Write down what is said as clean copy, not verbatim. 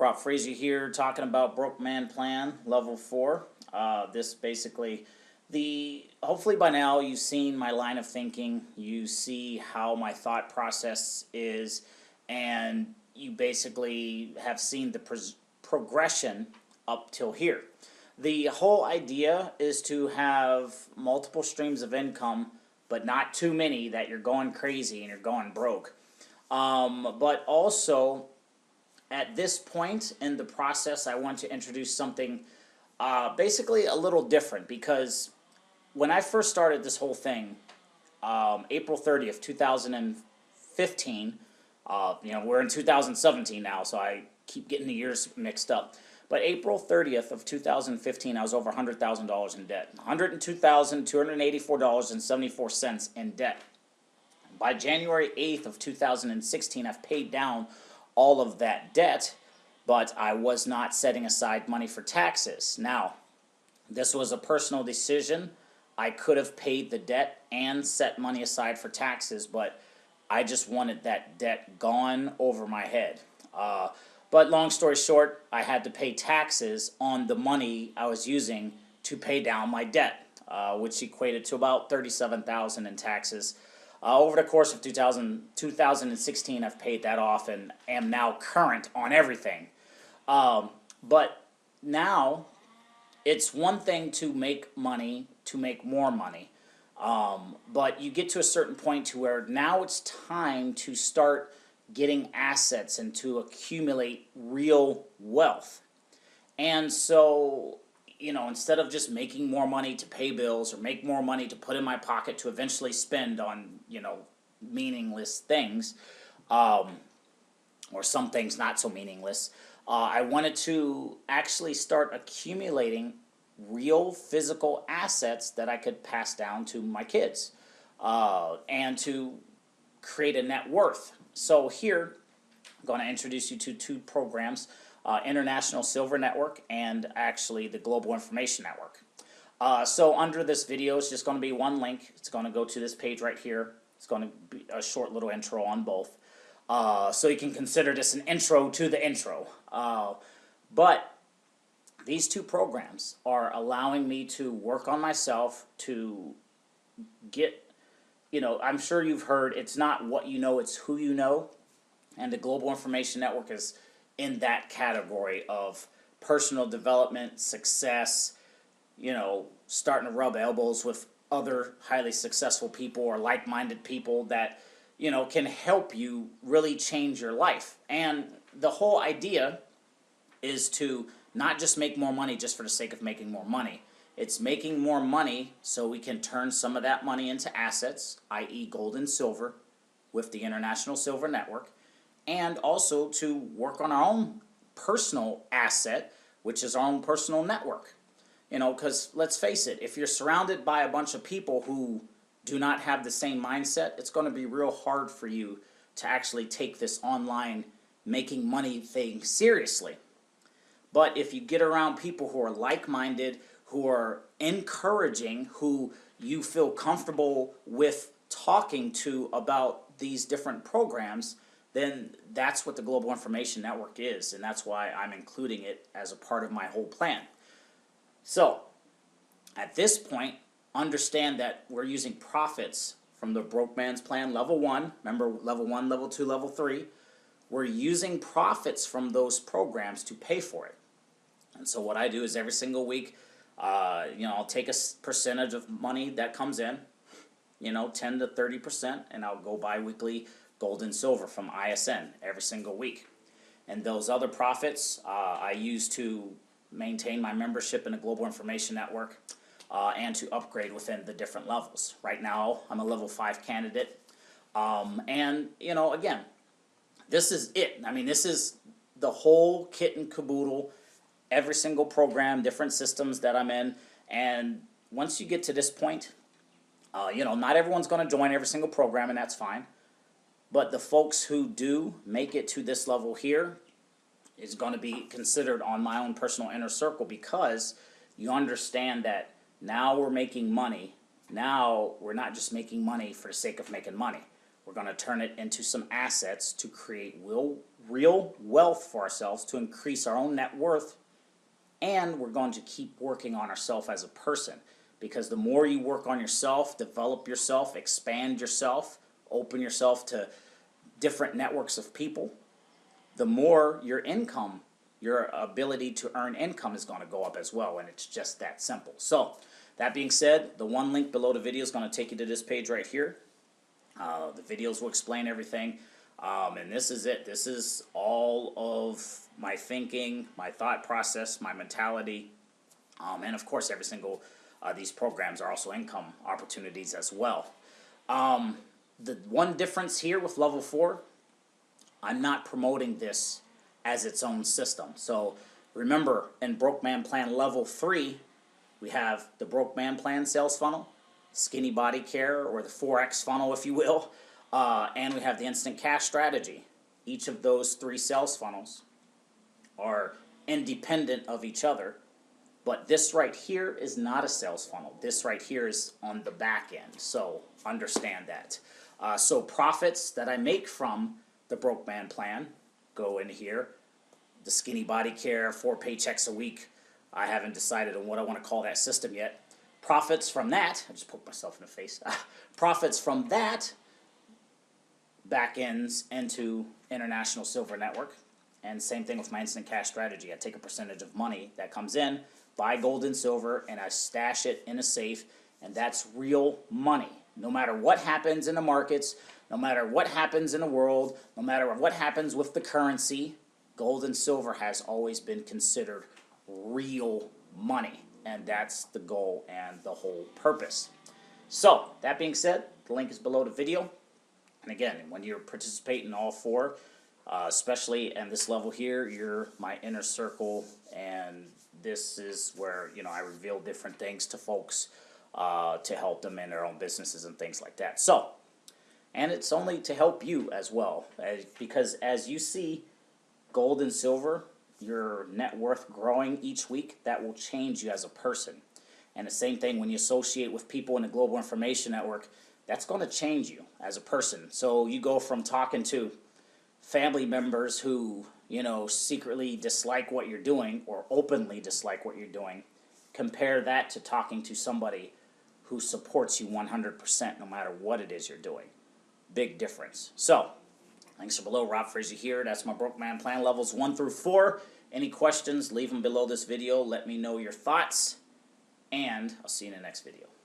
Rob Frazier here, talking about Broke Man Plan Level 4. This basically, hopefully by now you've seen my line of thinking, you see how my thought process is, and you basically have seen the progression up till here. The whole idea is to have multiple streams of income, but not too many that you're going crazy and you're going broke. But also, at this point in the process, I want to introduce something basically a little different, because when I first started this whole thing, April 30th, 2015, we're in 2017 now, so I keep getting the years mixed up. But April 30th of 2015, I was over $100,000 in debt. $102,284.74 in debt. By January 8th of 2016, I've paid down all of that debt, but I was not setting aside money for taxes. Now, this was a personal decision. I could have paid the debt and set money aside for taxes, but I just wanted that debt gone over my head. But long story short, I had to pay taxes on the money I was using to pay down my debt, which equated to about $37,000 in taxes. Over the course of 2016, I've paid that off and am now current on everything. But now, it's one thing to make money, to make more money. But you get to a certain point to where now it's time to start getting assets and to accumulate real wealth. And so, instead of just making more money to pay bills or make more money to put in my pocket to eventually spend on, meaningless things, or some things not so meaningless, I wanted to actually start accumulating real physical assets that I could pass down to my kids, and to create a net worth. So here, I'm going to introduce you to two programs, International Silver Network and actually the Global Information Network. So under this video, it's just going to be one link. It's going to go to this page right here. It's going to be a short little intro on both. So you can consider this an intro to the intro. But these two programs are allowing me to work on myself, to get, I'm sure you've heard, it's not what you know, it's who you know. And the Global Information Network is in that category of personal development, success, starting to rub elbows with other highly successful people or like-minded people that, can help you really change your life. And the whole idea is to not just make more money just for the sake of making more money. It's making more money so we can turn some of that money into assets, i.e. gold and silver, with the International Silver Network, and also to work on our own personal asset, which is our own personal network. Because let's face it, if you're surrounded by a bunch of people who do not have the same mindset, it's going to be real hard for you to actually take this online making money thing seriously. But if you get around people who are like-minded, who are encouraging, who you feel comfortable with talking to about these different programs, then that's what the Global Information Network is, and that's why I'm including it as a part of my whole plan. So, at this point, understand that we're using profits from the Broke Man's Plan Level 1. Remember, Level 1, Level 2, Level 3. We're using profits from those programs to pay for it. And so what I do is every single week, I'll take a percentage of money that comes in, 10 to 30%, and I'll go buy weekly gold and silver from ISN every single week. And those other profits I use to maintain my membership in the Global Information Network, and to upgrade within the different levels. Right now, I'm a level 5 candidate. And, again, this is it. I mean, this is the whole kit and caboodle, every single program, different systems that I'm in. And once you get to this point, not everyone's going to join every single program, and that's fine. But the folks who do make it to this level here is going to be considered on my own personal inner circle, because you understand that now we're making money. Now we're not just making money for the sake of making money. We're going to turn it into some assets to create real wealth for ourselves, to increase our own net worth, and we're going to keep working on ourselves as a person. Because the more you work on yourself, develop yourself, expand yourself, open yourself to different networks of people, the more your income, your ability to earn income is going to go up as well, and it's just that simple. So, that being said, the one link below the video is going to take you to this page right here. The videos will explain everything, and this is it. This is all of my thinking, my thought process, my mentality, and of course every single these programs are also income opportunities as well. The one difference here with level 4, I'm not promoting this as its own system. So remember, in Broke Man Plan level 3, we have the Broke Man Plan sales funnel, Skinny Body Care, or the 4X funnel if you will, and we have the Instant Cash Strategy. Each of those 3 sales funnels are independent of each other, but this right here is not a sales funnel. This right here is on the back end, so understand that. So profits that I make from the Broke Man Plan go in here. The Skinny Body Care, 4 paychecks a week. I haven't decided on what I want to call that system yet. Profits from that, I just poked myself in the face. Profits from that back ends into International Silver Network. And same thing with my Instant Cash Strategy. I take a percentage of money that comes in, buy gold and silver, and I stash it in a safe, and that's real money. No matter what happens in the markets, no matter what happens in the world, no matter what happens with the currency, gold and silver has always been considered real money. And that's the goal and the whole purpose. So, that being said, the link is below the video. And again, when you participate in all 4, especially in this level here, you're my inner circle, and this is where, you know, I reveal different things to folks to help them in their own businesses and things like that. So, and it's only to help you as well, because as you see gold and silver, your net worth growing each week, that will change you as a person. And the same thing when you associate with people in the Global Information Network, that's going to change you as a person. So you go from talking to family members who, you know, secretly dislike what you're doing or openly dislike what you're doing. Compare that to talking to somebody who supports you 100% no matter what it is you're doing. Big difference. So, links are below. Rob Frazier here. That's my Broke Man Plan levels 1 through 4. Any questions, leave them below this video. Let me know your thoughts, and I'll see you in the next video.